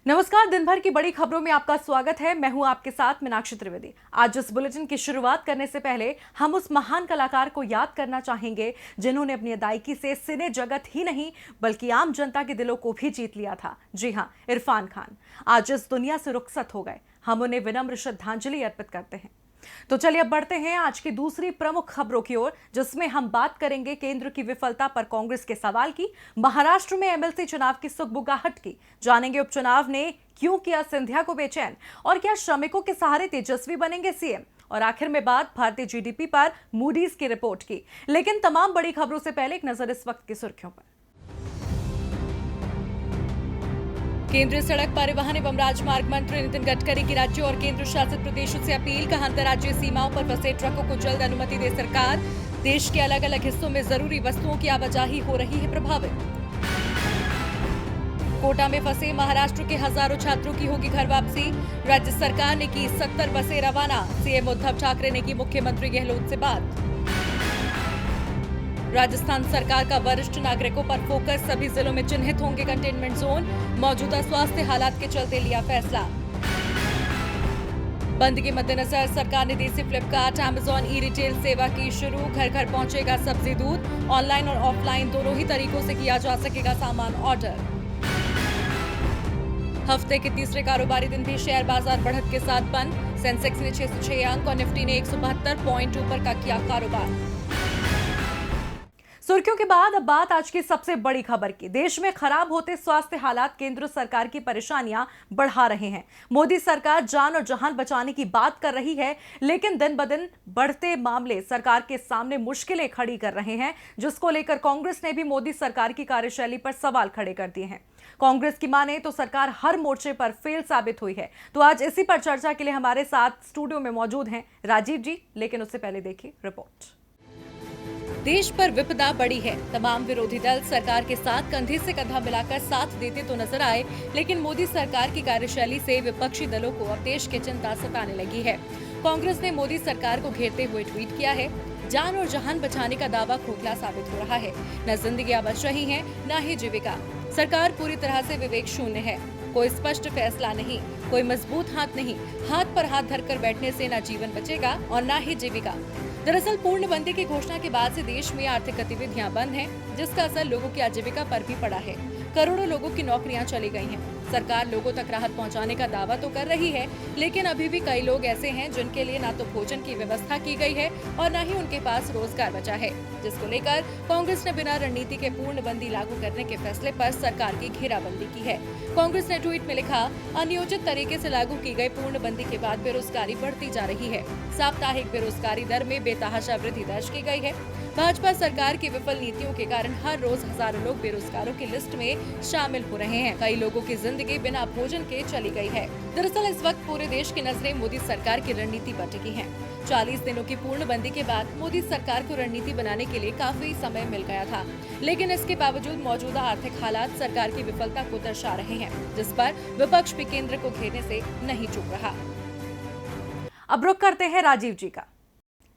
नमस्कार। दिन भर की बड़ी खबरों में आपका स्वागत है। मैं हूं आपके साथ मीनाक्षी त्रिवेदी। आज इस बुलेटिन की शुरुआत करने से पहले हम उस महान कलाकार को याद करना चाहेंगे जिन्होंने अपनी अदायगी से सिने जगत ही नहीं बल्कि आम जनता के दिलों को भी जीत लिया था। जी हां, इरफान खान आज इस दुनिया से रुखसत हो गए। हम उन्हें विनम्र श्रद्धांजलि अर्पित करते हैं। तो चलिए अब बढ़ते हैं आज की दूसरी प्रमुख खबरों की ओर, जिसमें हम बात करेंगे केंद्र की विफलता पर कांग्रेस के सवाल की, महाराष्ट्र में एमएलसी चुनाव की सुगबुगाहट की, जानेंगे उपचुनाव ने क्यों किया सिंधिया को बेचैन और क्या श्रमिकों के सहारे तेजस्वी बनेंगे सीएम, और आखिर में बात भारतीय जीडीपी पर मूडीज की रिपोर्ट की। लेकिन तमाम बड़ी खबरों से पहले एक नजर इस वक्त की सुर्खियों पर। केंद्रीय सड़क परिवहन एवं राजमार्ग मंत्री नितिन गडकरी की राज्यों और केंद्र शासित प्रदेशों से अपील, कहा अंतर्राज्यीय सीमाओं पर फंसे ट्रकों को जल्द अनुमति दे सरकार। देश के अलग अलग हिस्सों में जरूरी वस्तुओं की आवाजाही हो रही है प्रभावित। कोटा में फंसे महाराष्ट्र के हजारों छात्रों की होगी घर वापसी, राज्य सरकार ने की 70 बसें रवाना। सीएम उद्धव ठाकरे ने की मुख्यमंत्री गहलोत से बात। राजस्थान सरकार का वरिष्ठ नागरिकों पर फोकस, सभी जिलों में चिन्हित होंगे कंटेनमेंट जोन, मौजूदा स्वास्थ्य हालात के चलते लिया फैसला। बंद के मद्देनजर सरकार ने देसी फ्लिपकार्ट अमेजॉन ई रिटेल सेवा की शुरू, घर घर पहुंचेगा सब्जी दूध, ऑनलाइन और ऑफलाइन दोनों ही तरीकों से किया जा सकेगा सामान ऑर्डर। हफ्ते के तीसरे कारोबारी दिन भी शेयर बाजार बढ़त के साथ बंद, सेंसेक्स ने 606 अंक और निफ्टी ने 172 पॉइंट ऊपर का किया कारोबार। सुर्खियों के बाद अब बात आज की सबसे बड़ी खबर की। देश में खराब होते स्वास्थ्य हालात केंद्र सरकार की परेशानियां बढ़ा रहे हैं। मोदी सरकार जान और जहान बचाने की बात कर रही है, लेकिन दिन ब दिन बढ़ते मामले सरकार के सामने मुश्किलें खड़ी कर रहे हैं, जिसको लेकर कांग्रेस ने भी मोदी सरकार की कार्यशैली पर सवाल खड़े कर दिए हैं। कांग्रेस की माने तो सरकार हर मोर्चे पर फेल साबित हुई है। तो आज इसी पर चर्चा के लिए हमारे साथ स्टूडियो में मौजूद हैं राजीव जी, लेकिन उससे पहले देखिए रिपोर्ट। देश पर विपदा बड़ी है। तमाम विरोधी दल सरकार के साथ कंधे से कंधा मिलाकर साथ देते तो नजर आए, लेकिन मोदी सरकार की कार्यशैली से विपक्षी दलों को अब देश की चिंता सताने लगी है। कांग्रेस ने मोदी सरकार को घेरते हुए ट्वीट किया है, जान और जहान बचाने का दावा खोखला साबित हो रहा है। न जिंदगियां बच रही हैं, न ही जीविका। सरकार पूरी तरह से विवेक शून्य है। कोई स्पष्ट फैसला नहीं, कोई मजबूत हाथ नहीं। हाथ पर हाथ धरकर बैठने से न जीवन बचेगा और न ही जीविका। दरअसल पूर्णबंदी की घोषणा के बाद से देश में आर्थिक गतिविधियां बंद हैं, जिसका असर लोगों की आजीविका पर भी पड़ा है। करोड़ों लोगों की नौकरियां चली गई हैं। सरकार लोगों तक राहत पहुंचाने का दावा तो कर रही है, लेकिन अभी भी कई लोग ऐसे हैं जिनके लिए ना तो भोजन की व्यवस्था की गई है और न ही उनके पास रोजगार बचा है, जिसको लेकर कांग्रेस ने बिना रणनीति के पूर्णबंदी लागू करने के फैसले पर सरकार की घेराबंदी की है। कांग्रेस ने ट्वीट में लिखा, अनियोजित तरीके से लागू की गई पूर्णबंदी के बाद बेरोजगारी बढ़ती जा रही है। साप्ताहिक बेरोजगारी दर में बेतहाशा वृद्धि दर्ज की गई है। भाजपा सरकार की विफल नीतियों के कारण हर रोज हजारों लोग बेरोजगारों की लिस्ट में शामिल हो रहे हैं। कई लोगों की जिंदगी बिना भोजन के चली गई है। दरअसल इस वक्त पूरे देश की नजरें मोदी सरकार की रणनीति पर टिकी हैं। 40 दिनों की पूर्णबंदी के बाद मोदी सरकार को रणनीति बनाने के लिए काफी समय मिल गया था, लेकिन इसके बावजूद मौजूदा आर्थिक हालात सरकार की विफलता को दर्शा रहे हैं, जिस पर विपक्ष भी केंद्र को घेरने से नहीं चूक रहा। अब रुख करते हैं राजीव जी का।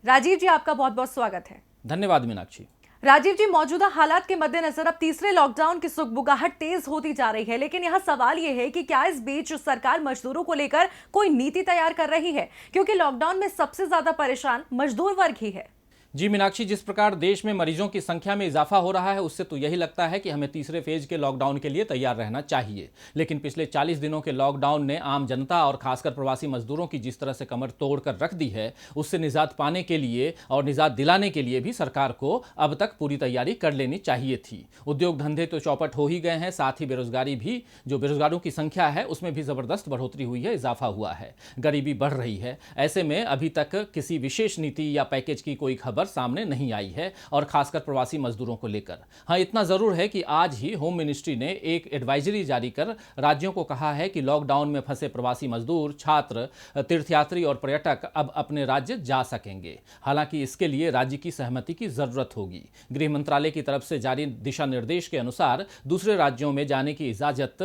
राजीव जी, आपका बहुत बहुत स्वागत है। धन्यवाद मीनाक्षी। राजीव जी, मौजूदा हालात के मद्देनजर अब तीसरे लॉकडाउन की सुगबुगाहट तेज होती जा रही है, लेकिन यहाँ सवाल ये है कि क्या इस बीच सरकार मजदूरों को लेकर कोई नीति तैयार कर रही है, क्योंकि लॉकडाउन में सबसे ज्यादा परेशान मजदूर वर्ग ही है। जी मीनाक्षी, जिस प्रकार देश में मरीजों की संख्या में इजाफा हो रहा है, उससे तो यही लगता है कि हमें तीसरे फेज के लॉकडाउन के लिए तैयार रहना चाहिए। लेकिन पिछले 40 दिनों के लॉकडाउन ने आम जनता और खासकर प्रवासी मजदूरों की जिस तरह से कमर तोड़ कर रख दी है, उससे निजात पाने के लिए और निजात दिलाने के लिए भी सरकार को अब तक पूरी तैयारी कर लेनी चाहिए थी। उद्योग धंधे तो चौपट हो ही गए हैं, साथ ही बेरोजगारी भी, जो बेरोजगारों की संख्या है उसमें भी जबरदस्त बढ़ोतरी हुई है, इजाफा हुआ है, गरीबी बढ़ रही है। ऐसे में अभी तक किसी विशेष नीति या पैकेज की कोई खबर सामने नहीं आई है, और खासकर प्रवासी मजदूरों को लेकर। हाँ, इतना जरूर है कि आज ही होम मिनिस्ट्री ने एक एडवाइजरी जारी कर राज्यों को कहा है कि लॉकडाउन में फंसे प्रवासी मजदूर, छात्र, तीर्थयात्री और पर्यटक अब अपने राज्य जा सकेंगे। हालांकि इसके लिए राज्य की सहमति की जरूरत होगी। गृह मंत्रालय की तरफ से जारी दिशा निर्देश के अनुसार दूसरे राज्यों में जाने की इजाजत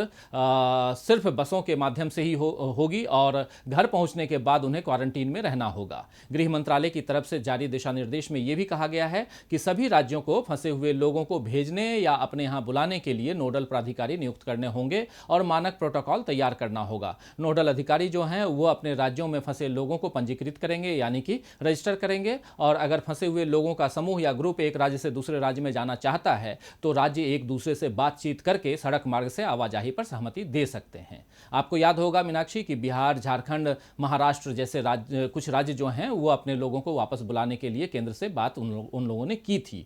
सिर्फ बसों के माध्यम से ही होगी और घर पहुंचने के बाद उन्हें क्वारंटीन में रहना होगा। गृह मंत्रालय की तरफ से जारी दिशा निर्देश आदेश में यह भी कहा गया है कि सभी राज्यों को फंसे हुए लोगों को भेजने या अपने यहां बुलाने के लिए नोडल प्राधिकारी नियुक्त करने होंगे और मानक प्रोटोकॉल तैयार करना होगा। नोडल अधिकारी जो हैं वो अपने राज्यों में फंसे लोगों को पंजीकृत करेंगे, यानी कि रजिस्टर करेंगे, और अगर फंसे हुए लोगों का समूह या ग्रुप एक राज्य से दूसरे राज्य में जाना चाहता है तो राज्य एक दूसरे से बातचीत करके सड़क मार्ग से आवाजाही पर सहमति दे सकते हैं। आपको याद होगा मीनाक्षी कि बिहार, झारखंड, महाराष्ट्र जैसे कुछ राज्य जो हैं वो अपने लोगों को वापस बुलाने के लिए केंद्र से बात उन लोगों ने की थी।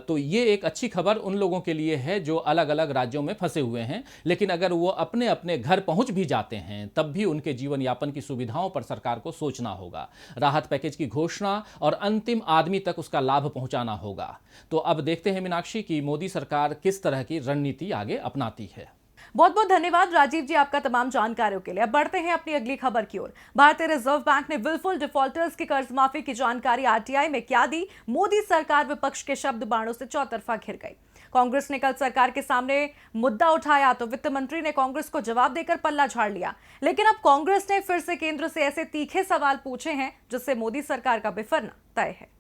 तो ये एक अच्छी खबर उन लोगों के लिए है जो अलग अलग राज्यों में फंसे हुए हैं, लेकिन अगर वो अपने अपने घर पहुंच भी जाते हैं तब भी उनके जीवन यापन की सुविधाओं पर सरकार को सोचना होगा। राहत पैकेज की घोषणा और अंतिम आदमी तक उसका लाभ पहुंचाना होगा। तो अब देखते हैं मीनाक्षी कि मोदी सरकार किस तरह की रणनीति आगे अपनाती है। बहुत बहुत धन्यवाद राजीव जी आपका तमाम जानकारियों के लिए। अब बढ़ते हैं अपनी अगली खबर की ओर। भारतीय रिजर्व बैंक ने विलफुल डिफॉल्टर्स की कर्ज माफी की जानकारी आरटीआई में क्या दी? मोदी सरकार विपक्ष के शब्द बाणों से चौतरफा घिर गई। कांग्रेस ने कल सरकार के सामने मुद्दा उठाया तो वित्त मंत्री ने कांग्रेस को जवाब देकर पल्ला झाड़ लिया, लेकिन अब कांग्रेस ने फिर से केंद्र से ऐसे तीखे सवाल पूछे हैं जिससे मोदी सरकार का बिफरना तय है।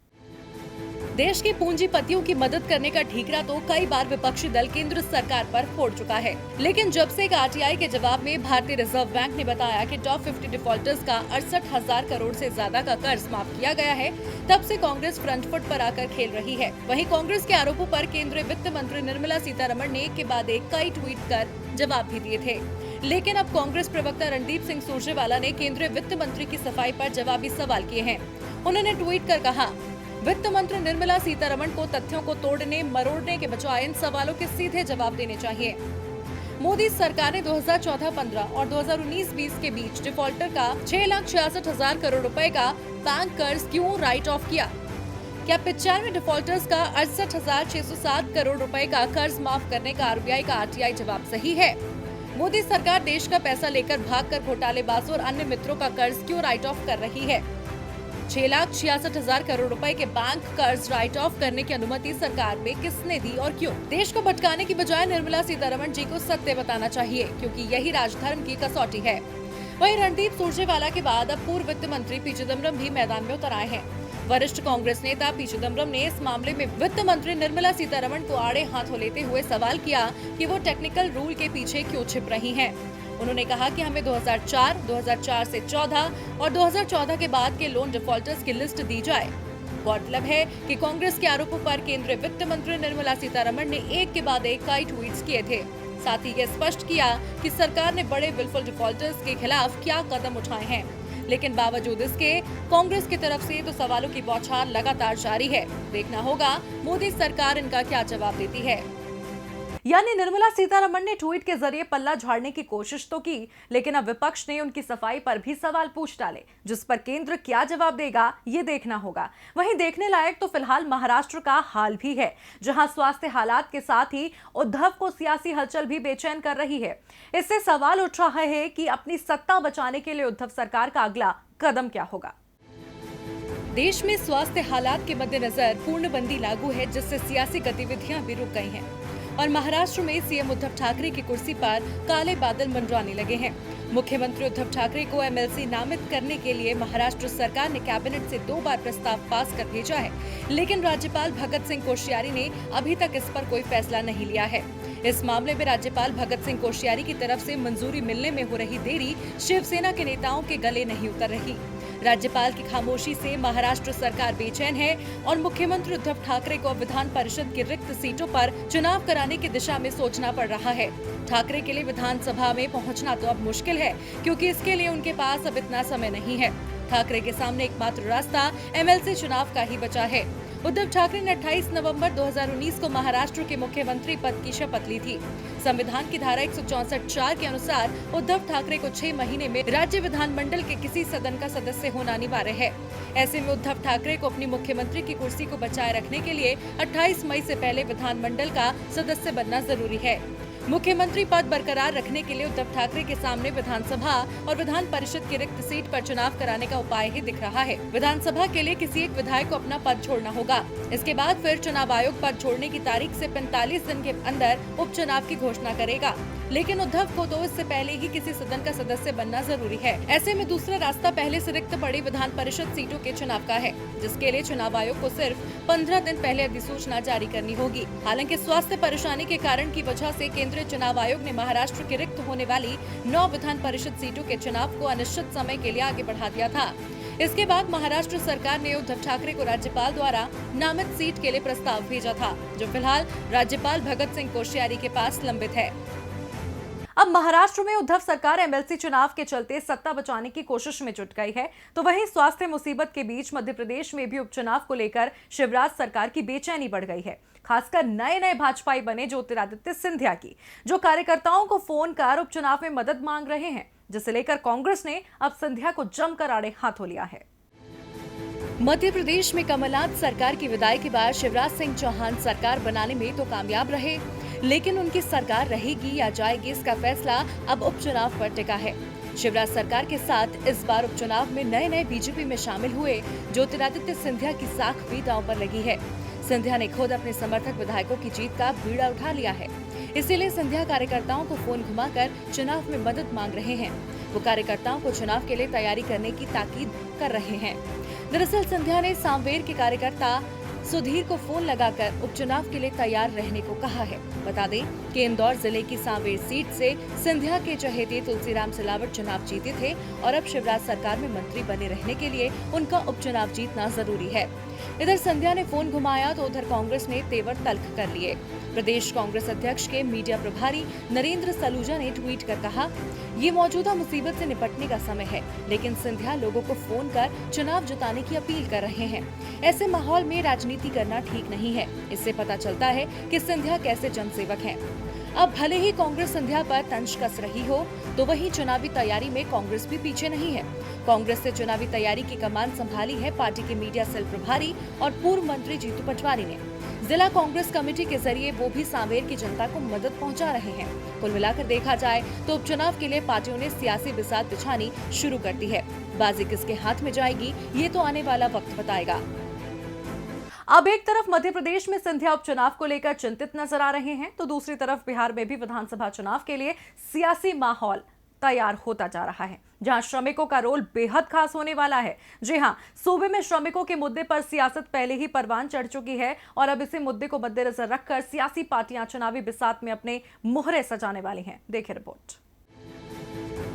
देश के पूंजीपतियों की मदद करने का ठीकरा तो कई बार विपक्षी दल केंद्र सरकार पर फोड़ चुका है, लेकिन जब से एक आरटीआई के जवाब में भारतीय रिजर्व बैंक ने बताया कि टॉप 50 डिफॉल्टर्स का 68,000 करोड़ से ज्यादा का कर्ज माफ किया गया है, तब से कांग्रेस फ्रंट फुट पर आकर खेल रही है। वहीं कांग्रेस के आरोपों पर केंद्रीय वित्त मंत्री निर्मला सीतारमण ने एक के बाद एक कई ट्वीट कर जवाब भी दिए थे, लेकिन अब कांग्रेस प्रवक्ता रणदीप सिंह सुरजेवाला ने केंद्रीय वित्त मंत्री की सफाई पर जवाबी सवाल किए हैं। उन्होंने ट्वीट कर कहा, वित्त मंत्री निर्मला सीतारमण को तथ्यों को तोड़ने मरोड़ने के बजाय इन सवालों के सीधे जवाब देने चाहिए। मोदी सरकार ने 2014-15 और 2019-20 के बीच डिफॉल्टर का 6,66,000 करोड़ रुपए का बैंक कर्ज क्यों राइट ऑफ किया? क्या 95 डिफॉल्टर्स का 68,607 करोड़ रुपए का कर्ज माफ करने का आरबीआई का आरटीआई जवाब सही है? मोदी सरकार देश का पैसा लेकर भागकर घोटालेबाजों और अन्य मित्रों का कर्ज क्यों राइट ऑफ कर रही है? 6,66,000 करोड़ रुपए के बैंक कर्ज राइट ऑफ करने की अनुमति सरकार में किसने दी और क्यों? देश को भटकाने की बजाय निर्मला सीतारमण जी को सत्य बताना चाहिए, क्योंकि यही राजधर्म की कसौटी है। वहीं रणदीप सुरजेवाला के बाद अब पूर्व वित्त मंत्री पी चिदम्बरम भी मैदान में उतर आए हैं। वरिष्ठ कांग्रेस नेता पी चिदम्बरम ने इस मामले में वित्त मंत्री निर्मला सीतारमण को आड़े हाथों लेते हुए सवाल किया कि वो टेक्निकल रूल के पीछे क्यों छिप रही हैं। उन्होंने कहा कि हमें 2004, 2004 से 14 और 2014 के बाद के लोन डिफॉल्टर्स की लिस्ट दी जाए। गौरतलब है कि कांग्रेस के आरोपों पर केंद्रीय वित्त मंत्री निर्मला सीतारमण ने एक के बाद एक कई ट्वीट्स किए थे। साथ ही ये स्पष्ट किया कि सरकार ने बड़े विलफुल डिफॉल्टर्स के खिलाफ क्या कदम उठाए हैं, लेकिन बावजूद इसके कांग्रेस की तरफ से तो सवालों की बौछार लगातार जारी है। देखना होगा मोदी सरकार इनका क्या जवाब देती है। यानी निर्मला सीतारमण ने ट्वीट के जरिए पल्ला झाड़ने की कोशिश तो की, लेकिन अब विपक्ष ने उनकी सफाई पर भी सवाल पूछ डाले, जिस पर केंद्र क्या जवाब देगा ये देखना होगा। वहीं देखने लायक तो फिलहाल महाराष्ट्र का हाल भी है, जहां स्वास्थ्य हालात के साथ ही उद्धव को सियासी हलचल भी बेचैन कर रही है। इससे सवाल उठ रहा है कि अपनी सत्ता बचाने के लिए उद्धव सरकार का अगला कदम क्या होगा। देश में स्वास्थ्य हालात के मद्देनजर पूर्णबंदी लागू है, जिससे सियासी गतिविधियां भी रुक गई हैं और महाराष्ट्र में सीएम उद्धव ठाकरे की कुर्सी पर काले बादल मंडराने लगे हैं। मुख्यमंत्री उद्धव ठाकरे को एमएलसी नामित करने के लिए महाराष्ट्र सरकार ने कैबिनेट से 2 बार प्रस्ताव पास कर भेजा है, लेकिन राज्यपाल भगत सिंह कोश्यारी ने अभी तक इस पर कोई फैसला नहीं लिया है। इस मामले में राज्यपाल भगत सिंह कोश्यारी की तरफ से मंजूरी मिलने में हो रही देरी शिवसेना के नेताओं के गले नहीं उतर रही। राज्यपाल की खामोशी से महाराष्ट्र सरकार बेचैन है और मुख्यमंत्री उद्धव ठाकरे को विधान परिषद की रिक्त सीटों पर चुनाव कराने की दिशा में सोचना पड़ रहा है। ठाकरे के लिए विधानसभा में पहुंचना तो अब मुश्किल है, क्योंकि इसके लिए उनके पास अब इतना समय नहीं है। ठाकरे के सामने एकमात्र रास्ता एमएलसी चुनाव का ही बचा है। उद्धव ठाकरे ने 28 नवंबर 2019 को महाराष्ट्र के मुख्यमंत्री पद की शपथ ली थी। संविधान की धारा 164 के अनुसार उद्धव ठाकरे को 6 महीने में राज्य विधानमंडल के किसी सदन का सदस्य होना अनिवार्य है। ऐसे में उद्धव ठाकरे को अपनी मुख्यमंत्री की कुर्सी को बचाए रखने के लिए 28 मई से पहले विधानमंडल का सदस्य बनना जरूरी है। मुख्यमंत्री पद बरकरार रखने के लिए उद्धव ठाकरे के सामने विधानसभा और विधान परिषद की रिक्त सीट पर चुनाव कराने का उपाय ही दिख रहा है। विधानसभा के लिए किसी एक विधायक को अपना पद छोड़ना होगा। इसके बाद फिर चुनाव आयोग पद छोड़ने की तारीख से 45 दिन के अंदर उपचुनाव की घोषणा करेगा। लेकिन उद्धव को तो इससे पहले ही किसी सदन का सदस्य बनना जरूरी है। ऐसे में दूसरा रास्ता पहले से रिक्त पड़ी विधान परिषद सीटों के चुनाव का है, जिसके लिए चुनाव आयोग को सिर्फ 15 दिन पहले अधिसूचना जारी करनी होगी। हालांकि स्वास्थ्य परेशानी के कारण की वजह से केंद्रीय चुनाव आयोग ने महाराष्ट्र की रिक्त होने वाली 9 विधान परिषद सीटों के चुनाव को अनिश्चित समय के लिए आगे बढ़ा दिया था। इसके बाद महाराष्ट्र सरकार ने उद्धव ठाकरे को राज्यपाल द्वारा नामित सीट के लिए प्रस्ताव भेजा था, जो फिलहाल राज्यपाल भगत सिंह कोश्यारी के पास लंबित है। अब महाराष्ट्र में उद्धव सरकार एमएलसी चुनाव के चलते सत्ता बचाने की कोशिश में जुट गई है, तो वहीं स्वास्थ्य मुसीबत के बीच मध्य प्रदेश में भी उपचुनाव को लेकर शिवराज सरकार की बेचैनी बढ़ गई है। खासकर नए भाजपाई बने ज्योतिरादित्य सिंधिया की, जो कार्यकर्ताओं को फोन कर उपचुनाव में मदद मांग रहे हैं, जिसे लेकर कांग्रेस ने अब सिंधिया को जमकर आड़े हाथों लिया है। मध्य प्रदेश में कमलनाथ सरकार की विदाई के बाद शिवराज सिंह चौहान सरकार बनाने में तो कामयाब रहे, लेकिन उनकी सरकार रहेगी या जाएगी, इसका फैसला अब उपचुनाव पर टिका है। शिवराज सरकार के साथ इस बार उपचुनाव में नए बीजेपी में शामिल हुए ज्योतिरादित्य सिंधिया की साख भी दांव पर लगी है। सिंधिया ने खुद अपने समर्थक विधायकों की जीत का बीड़ा उठा लिया है, इसीलिए सिंधिया कार्यकर्ताओं को फोन घुमाकर चुनाव में मदद मांग रहे हैं। वो कार्यकर्ताओं को चुनाव के लिए तैयारी करने की ताकीद कर रहे हैं। दरअसल सिंधिया ने सांवेर के कार्यकर्ता सुधीर को फोन लगाकर उपचुनाव के लिए तैयार रहने को कहा है। बता दें कि इंदौर जिले की सांवेर सीट से सिंधिया के चहेते तुलसीराम सिलावट चुनाव जीते थे और अब शिवराज सरकार में मंत्री बने रहने के लिए उनका उपचुनाव जीतना जरूरी है। इधर सिंधिया ने फोन घुमाया तो उधर कांग्रेस ने तेवर तल्ख कर लिए। प्रदेश कांग्रेस अध्यक्ष के मीडिया प्रभारी नरेंद्र सलूजा ने ट्वीट कर कहा, ये मौजूदा मुसीबत से निपटने का समय है, लेकिन सिंधिया लोगों को फोन कर चुनाव जिताने की अपील कर रहे हैं। ऐसे माहौल में राजनीति करना ठीक नहीं है। इससे पता चलता है कि सिंधिया कैसे जनसेवक हैं। अब भले ही कांग्रेस सिंधिया पर तंज कस रही हो, तो वहीं चुनावी तैयारी में कांग्रेस भी पीछे नहीं है। कांग्रेस से चुनावी तैयारी की कमान संभाली है पार्टी के मीडिया सेल प्रभारी और पूर्व मंत्री जीतू पटवारी ने। जिला कांग्रेस कमेटी के जरिए वो भी सांवेर की जनता को मदद पहुंचा रहे हैं। कुल मिलाकर देखा जाए तो उपचुनाव के लिए पार्टियों ने सियासी बिसात बिछानी शुरू कर दी है। बाजी किसके हाथ में जाएगी, ये तो आने वाला वक्त बताएगा। अब एक तरफ मध्य प्रदेश में सिंधिया उपचुनाव को लेकर चिंतित नजर आ रहे हैं, तो दूसरी तरफ बिहार में भी विधानसभा चुनाव के लिए सियासी माहौल तैयार होता जा रहा है, जहां श्रमिकों का रोल बेहद खास होने वाला है। जी हां, सूबे में श्रमिकों के मुद्दे पर सियासत पहले ही परवान चढ़ चुकी है और अब इसी मुद्दे को मद्देनजर रखकर सियासी पार्टियां चुनावी बिसात में अपने मोहरे सजाने वाली हैं। देखिए रिपोर्ट।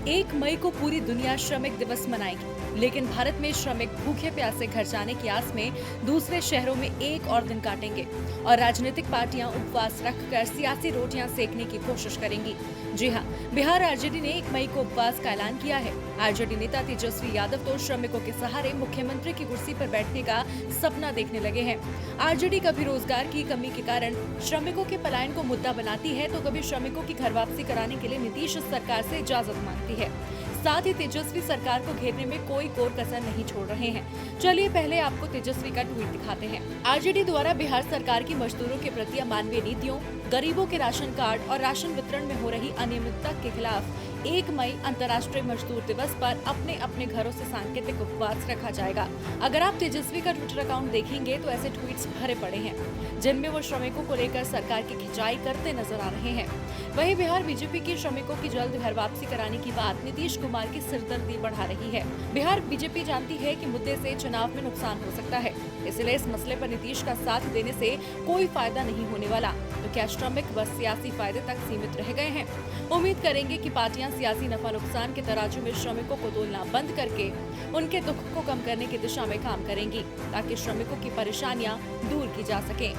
1 मई को पूरी दुनिया श्रमिक दिवस मनाएगी, लेकिन भारत में श्रमिक भूखे प्यासे घर जाने की आस में दूसरे शहरों में एक और दिन काटेंगे और राजनीतिक पार्टियां उपवास रखकर सियासी रोटियां सेकने की कोशिश करेंगी। जी हां, बिहार आरजेडी ने 1 मई को उपवास का ऐलान किया है। आरजेडी नेता तेजस्वी यादव तो श्रमिकों के सहारे मुख्यमंत्री की कुर्सी पर बैठने का सपना देखने लगे हैं। आरजेडी कभी रोजगार की कमी के कारण श्रमिकों के पलायन को मुद्दा बनाती है, तो कभी श्रमिकों की घर वापसी कराने के लिए नीतीश सरकार से इजाजत मांगती है। साथ ही तेजस्वी सरकार को घेरने में कोई कोर कसर नहीं छोड़ रहे हैं। चलिए पहले आपको तेजस्वी का ट्वीट दिखाते हैं। आरजेडी द्वारा बिहार सरकार की मजदूरों के प्रति अमानवीय नीतियों, गरीबों के राशन कार्ड और राशन वितरण में हो रही अनियमितता के खिलाफ 1 मई अंतर्राष्ट्रीय मजदूर दिवस पर अपने अपने घरों से सांकेतिक उपवास रखा जाएगा। अगर आप तेजस्वी का ट्विटर अकाउंट देखेंगे तो ऐसे ट्वीट्स भरे पड़े हैं, जिनमें वो श्रमिकों को लेकर सरकार की खिंचाई करते नजर आ रहे हैं। वहीं बिहार बीजेपी की श्रमिकों की जल्द घर वापसी कराने की बात नीतीश कुमार की सिरदर्दी बढ़ा रही है। बिहार बीजेपी जानती है कि मुद्दे से चुनाव में नुकसान हो सकता है, इसलिए इस मसले पर नीतीश का साथ देने से कोई फायदा नहीं होने वाला। तो क्या श्रमिक बस सियासी फायदे तक सीमित रह गए हैं? उम्मीद करेंगे कि पार्टियां सियासी नफा नुकसान के तराजू में श्रमिकों को तोलना बंद करके उनके दुख को कम करने की दिशा में काम करेंगी, ताकि श्रमिकों की परेशानियां दूर की जा सके।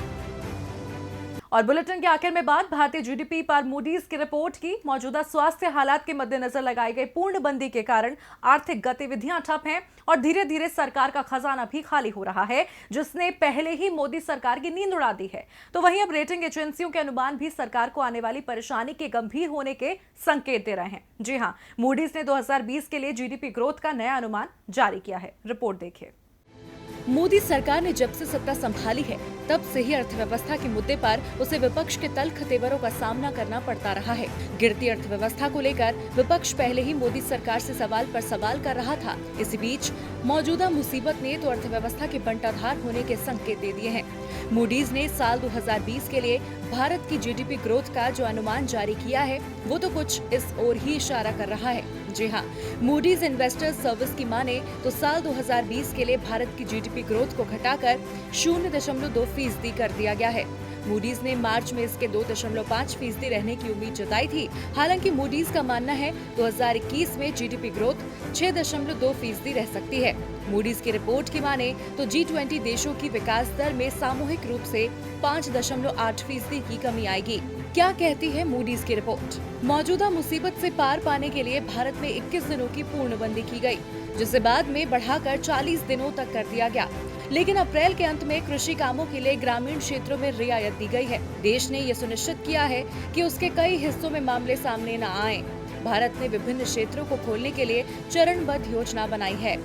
और बुलेटिन के आखिर में बात भारतीय जीडीपी पर मूडीज की रिपोर्ट की। मौजूदा स्वास्थ्य हालात के मद्देनजर लगाई गई पूर्णबंदी के कारण आर्थिक गतिविधियां ठप हैं और धीरे धीरे सरकार का खजाना भी खाली हो रहा है, जिसने पहले ही मोदी सरकार की नींद उड़ा दी है। तो वहीं अब रेटिंग एजेंसियों के अनुमान भी सरकार को आने वाली परेशानी के गंभीर होने के संकेत दे रहे हैं। जी हाँ, मूडीज ने 2020 के लिए जीडीपी ग्रोथ का नया अनुमान जारी किया है। रिपोर्ट देखिए। मोदी सरकार ने जब से सत्ता संभाली है तब से ही अर्थव्यवस्था के मुद्दे पर उसे विपक्ष के तल्ख तेवरों का सामना करना पड़ता रहा है। गिरती अर्थव्यवस्था को लेकर विपक्ष पहले ही मोदी सरकार से सवाल पर सवाल कर रहा था। इसी बीच मौजूदा मुसीबत ने तो अर्थव्यवस्था के बंटाधार होने के संकेत दे दिए हैं। मूडीज ने साल 2020 के लिए भारत की जीडीपी ग्रोथ का जो अनुमान जारी किया है वो तो कुछ इस ओर ही इशारा कर रहा है। जी हाँ, मूडीज इन्वेस्टर्स सर्विस की माने तो साल 2020 के लिए भारत की जीडीपी ग्रोथ को घटाकर 0.2% कर दिया गया है। मूडीज ने मार्च में इसके 2.5% रहने की उम्मीद जताई थी। हालांकि मूडीज का मानना है 2021 में जीडीपी ग्रोथ 6.2% रह सकती है। मूडीज की रिपोर्ट की माने तो G20 देशों की विकास दर में सामूहिक रूप से 5.8% की कमी आएगी। क्या कहती है मूडीज की रिपोर्ट? मौजूदा मुसीबत से पार पाने के लिए भारत में 21 दिनों की पूर्णबंदी की गई, जिसे बाद में बढ़ाकर 40 दिनों तक कर दिया गया। लेकिन अप्रैल के अंत में कृषि कामों के लिए ग्रामीण क्षेत्रों में रियायत दी गई है। देश ने ये सुनिश्चित किया है कि उसके कई हिस्सों में मामले सामने न आए। भारत ने विभिन्न क्षेत्रों को खोलने के लिए चरणबद्ध योजना बनाई है।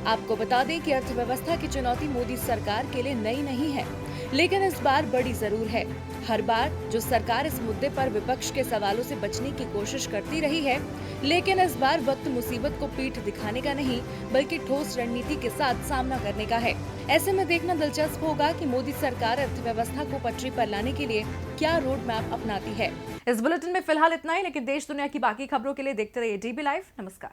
आपको बता दें कि अर्थव्यवस्था की चुनौती मोदी सरकार के लिए नई नहीं है, लेकिन इस बार बड़ी जरूर है। हर बार जो सरकार इस मुद्दे पर विपक्ष के सवालों से बचने की कोशिश करती रही है, लेकिन इस बार वक्त मुसीबत को पीठ दिखाने का नहीं बल्कि ठोस रणनीति के साथ सामना करने का है। ऐसे में देखना दिलचस्प होगा कि मोदी सरकार अर्थव्यवस्था को पटरी पर लाने के लिए क्या रोड मैप अपनाती है। इस बुलेटिन में फिलहाल इतना ही, लेकिन देश दुनिया की बाकी खबरों के लिए देखते रहिए DB लाइव। नमस्कार।